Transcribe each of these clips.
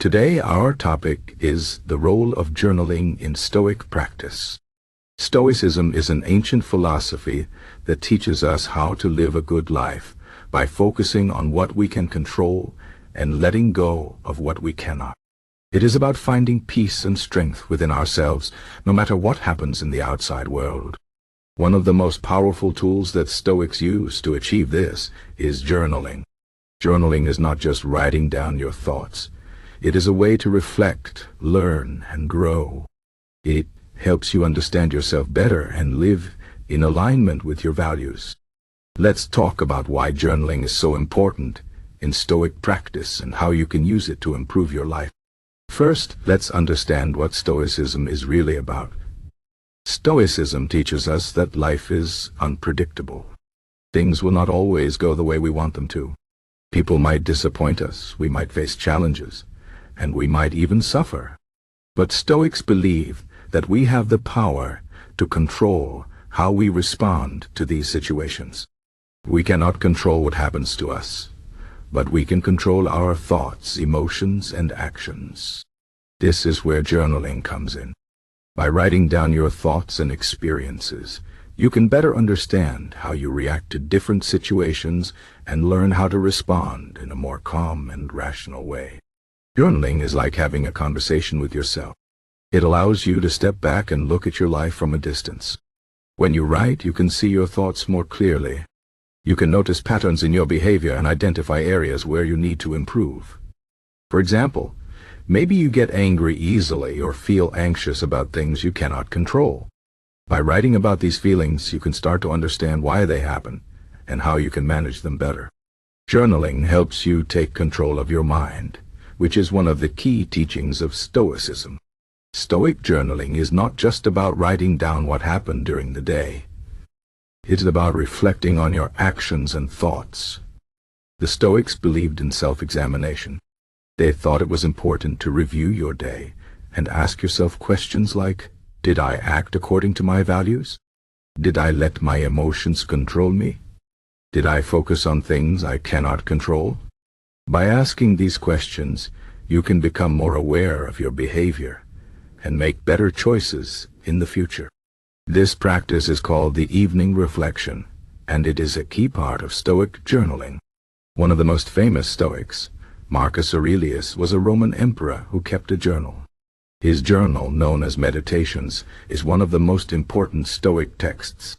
Today our topic is the role of journaling in Stoic practice. Stoicism is an ancient philosophy that teaches us how to live a good life by focusing on what we can control and letting go of what we cannot. It is about finding peace and strength within ourselves, no matter what happens in the outside world. One of the most powerful tools that Stoics use to achieve this is journaling. Journaling is not just writing down your thoughts. It is a way to reflect, learn, and grow. It helps you understand yourself better and live in alignment with your values. Let's talk about why journaling is so important in Stoic practice and how you can use it to improve your life. First, let's understand what Stoicism is really about. Stoicism teaches us that life is unpredictable. Things will not always go the way we want them to. People might disappoint us, we might face challenges, and we might even suffer. But Stoics believe that we have the power to control how we respond to these situations. We cannot control what happens to us, but we can control our thoughts, emotions, and actions. This is where journaling comes in. By writing down your thoughts and experiences, you can better understand how you react to different situations and learn how to respond in a more calm and rational way. Journaling is like having a conversation with yourself. It allows you to step back and look at your life from a distance. When you write, you can see your thoughts more clearly. You can notice patterns in your behavior and identify areas where you need to improve. For example, maybe you get angry easily or feel anxious about things you cannot control. By writing about these feelings, you can start to understand why they happen and how you can manage them better. Journaling helps you take control of your mind, which is one of the key teachings of Stoicism. Stoic journaling is not just about writing down what happened during the day. It's about reflecting on your actions and thoughts. The Stoics believed in self-examination. They thought it was important to review your day and ask yourself questions like, did I act according to my values? Did I let my emotions control me? Did I focus on things I cannot control? By asking these questions, you can become more aware of your behavior and make better choices in the future. This practice is called the evening reflection, and it is a key part of Stoic journaling. One of the most famous Stoics, Marcus Aurelius, was a Roman emperor who kept a journal. His journal, known as Meditations, is one of the most important Stoic texts.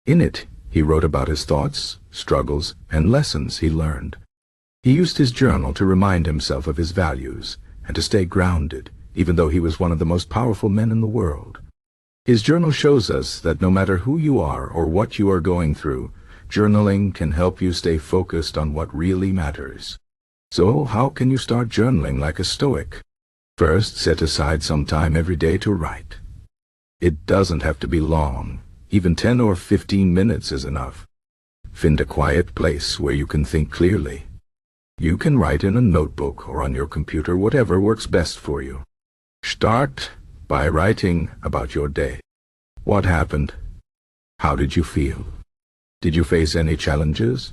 In it, he wrote about his thoughts, struggles, and lessons he learned. He used his journal to remind himself of his values and to stay grounded, even though he was one of the most powerful men in the world. His journal shows us that no matter who you are or what you are going through, journaling can help you stay focused on what really matters. So, how can you start journaling like a Stoic? First, set aside some time every day to write. It doesn't have to be long. Even 10 or 15 minutes is enough. Find a quiet place where you can think clearly. You can write in a notebook or on your computer, whatever works best for you. Start by writing about your day. What happened? How did you feel? Did you face any challenges?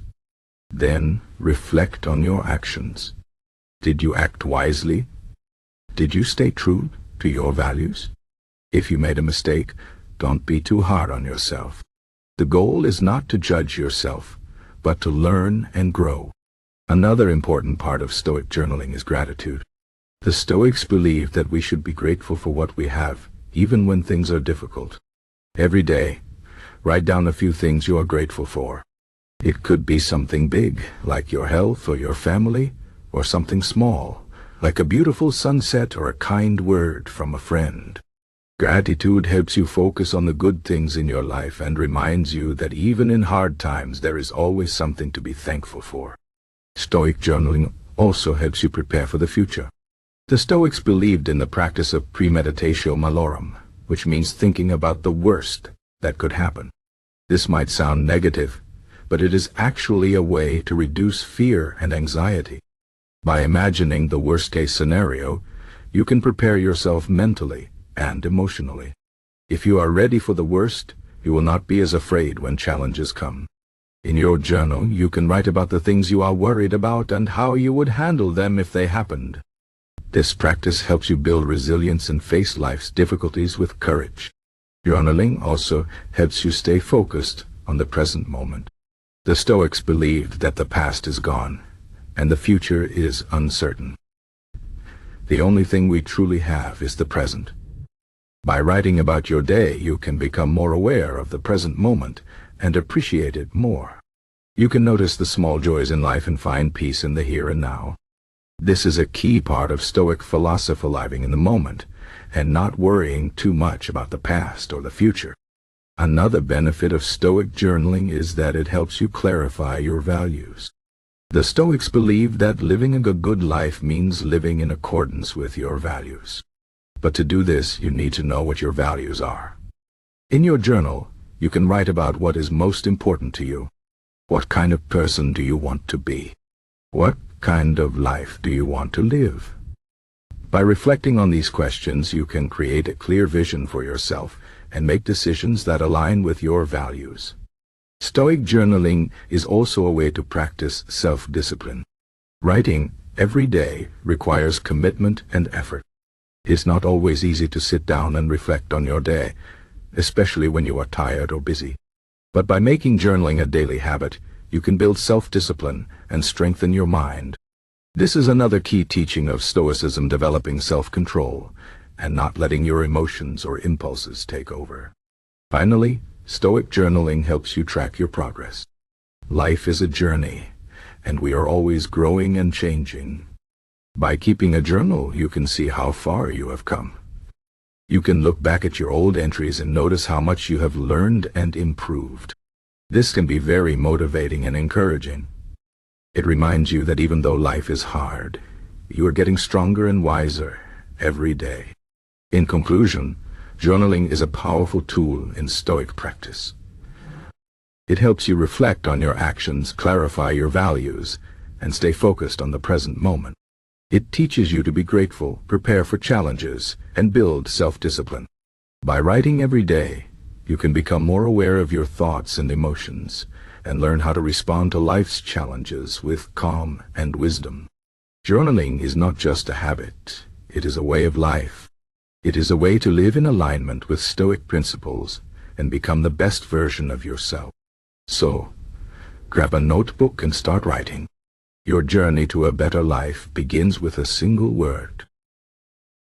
Then reflect on your actions. Did you act wisely? Did you stay true to your values? If you made a mistake, don't be too hard on yourself. The goal is not to judge yourself, but to learn and grow. Another important part of Stoic journaling is gratitude. The Stoics believe that we should be grateful for what we have, even when things are difficult. Every day, write down a few things you are grateful for. It could be something big, like your health or your family, or something small, like a beautiful sunset or a kind word from a friend. Gratitude helps you focus on the good things in your life and reminds you that even in hard times there is always something to be thankful for. Stoic journaling also helps you prepare for the future. The Stoics believed in the practice of premeditatio malorum, which means thinking about the worst that could happen. This might sound negative, but it is actually a way to reduce fear and anxiety. By imagining the worst-case scenario, you can prepare yourself mentally and emotionally. If you are ready for the worst, you will not be as afraid when challenges come. In your journal, you can write about the things you are worried about and how you would handle them if they happened. This practice helps you build resilience and face life's difficulties with courage. Journaling also helps you stay focused on the present moment. The Stoics believed that the past is gone, and the future is uncertain. The only thing we truly have is the present. By writing about your day, you can become more aware of the present moment and appreciate it more. You can notice the small joys in life and find peace in the here and now. This is a key part of Stoic philosophy, living in the moment and not worrying too much about the past or the future. Another benefit of Stoic journaling is that it helps you clarify your values. The Stoics believed that living a good life means living in accordance with your values. But to do this, you need to know what your values are. In your journal, you can write about what is most important to you. What kind of person do you want to be? What kind of life do you want to live? By reflecting on these questions, you can create a clear vision for yourself and make decisions that align with your values. Stoic journaling is also a way to practice self-discipline. Writing every day requires commitment and effort. It's not always easy to sit down and reflect on your day, especially when you are tired or busy. But by making journaling a daily habit, you can build self-discipline and strengthen your mind. This is another key teaching of Stoicism: developing self-control and not letting your emotions or impulses take over. Finally, Stoic journaling helps you track your progress. Life is a journey, and we are always growing and changing. By keeping a journal, you can see how far you have come. You can look back at your old entries and notice how much you have learned and improved. This can be very motivating and encouraging. It reminds you that even though life is hard, you are getting stronger and wiser every day. In conclusion, journaling is a powerful tool in Stoic practice. It helps you reflect on your actions, clarify your values, and stay focused on the present moment. It teaches you to be grateful, prepare for challenges, and build self-discipline. By writing every day, you can become more aware of your thoughts and emotions, and learn how to respond to life's challenges with calm and wisdom. Journaling is not just a habit, it is a way of life. It is a way to live in alignment with Stoic principles and become the best version of yourself. So, grab a notebook and start writing. Your journey to a better life begins with a single word.